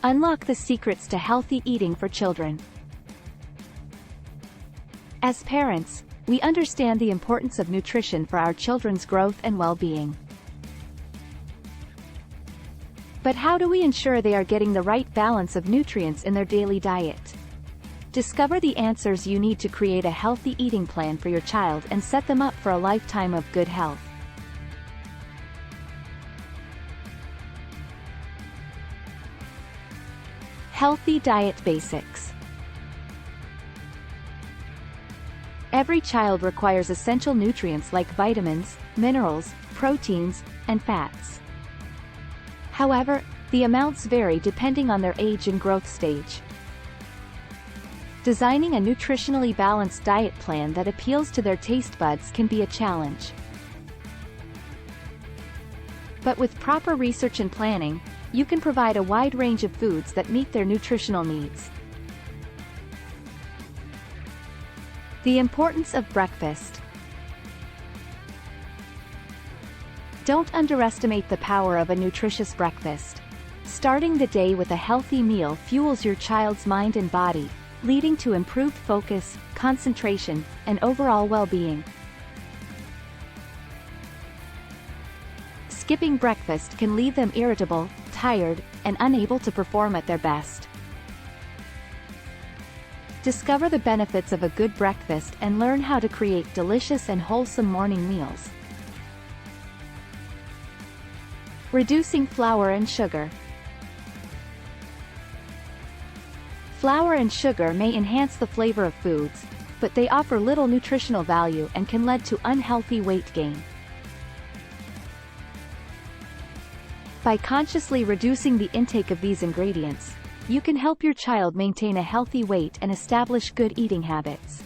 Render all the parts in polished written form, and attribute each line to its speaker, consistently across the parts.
Speaker 1: Unlock the secrets to healthy eating for children. As parents, we understand the importance of nutrition for our children's growth and well-being. But how do we ensure they are getting the right balance of nutrients in their daily diet? Discover the answers you need to create a healthy eating plan for your child and set them up for a lifetime of good health. Healthy diet basics. Every child requires essential nutrients like vitamins, minerals, proteins, and fats. However, the amounts vary depending on their age and growth stage. Designing a nutritionally balanced diet plan that appeals to their taste buds can be a challenge. But with proper research and planning, you can provide a wide range of foods that meet their nutritional needs. The importance of breakfast. Don't underestimate the power of a nutritious breakfast. Starting the day with a healthy meal fuels your child's mind and body, leading to improved focus, concentration, and overall well-being. Skipping breakfast can leave them irritable, tired, and unable to perform at their best. Discover the benefits of a good breakfast and learn how to create delicious and wholesome morning meals. Reducing flour and sugar. Flour and sugar may enhance the flavor of foods, but they offer little nutritional value and can lead to unhealthy weight gain. By consciously reducing the intake of these ingredients, you can help your child maintain a healthy weight and establish good eating habits.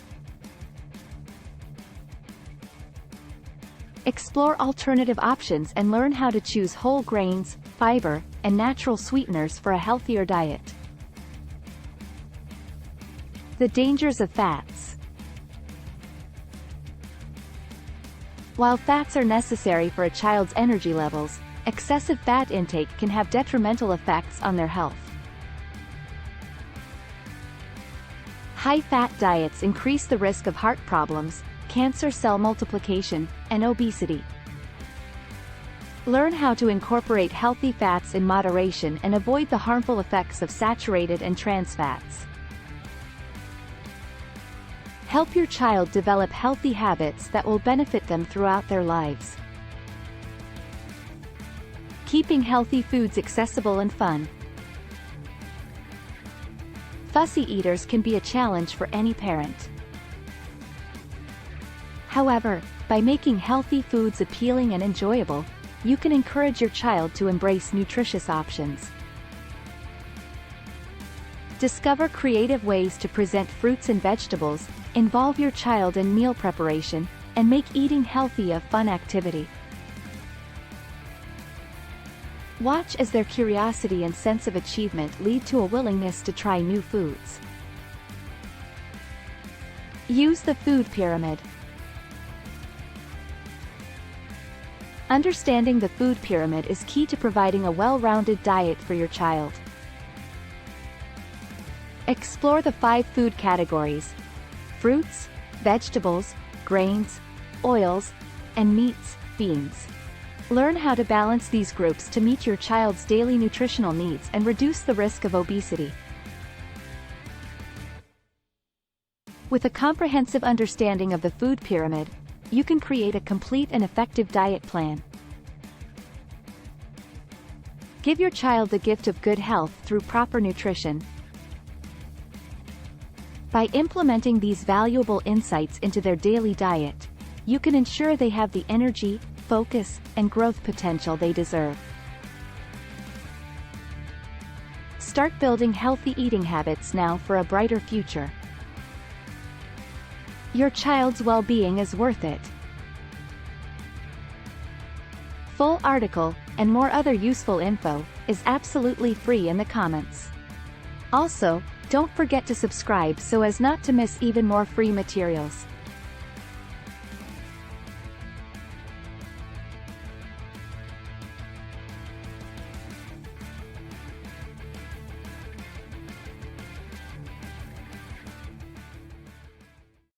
Speaker 1: Explore alternative options and learn how to choose whole grains, fiber, and natural sweeteners for a healthier diet. The dangers of fats. While fats are necessary for a child's energy levels, excessive fat intake can have detrimental effects on their health. High-fat diets increase the risk of heart problems, cancer cell multiplication, and obesity. Learn how to incorporate healthy fats in moderation and avoid the harmful effects of saturated and trans fats. Help your child develop healthy habits that will benefit them throughout their lives. Keeping healthy foods accessible and fun. Fussy eaters can be a challenge for any parent. However, by making healthy foods appealing and enjoyable, you can encourage your child to embrace nutritious options. Discover creative ways to present fruits and vegetables, involve your child in meal preparation, and make eating healthy a fun activity. Watch as their curiosity and sense of achievement lead to a willingness to try new foods. Use the food pyramid. Understanding the food pyramid is key to providing a well-rounded diet for your child. Explore the 5 food categories: fruits, vegetables, grains, oils, and meats, beans. Learn how to balance these groups to meet your child's daily nutritional needs and reduce the risk of obesity. With a comprehensive understanding of the food pyramid, you can create a complete and effective diet plan. Give your child the gift of good health through proper nutrition. By implementing these valuable insights into their daily diet, you can ensure they have the energy, focus, and growth potential they deserve. Start building healthy eating habits now for a brighter future. Your child's well-being is worth it. Full article, and more other useful info, is absolutely free in the comments. Also, don't forget to subscribe so as not to miss even more free materials.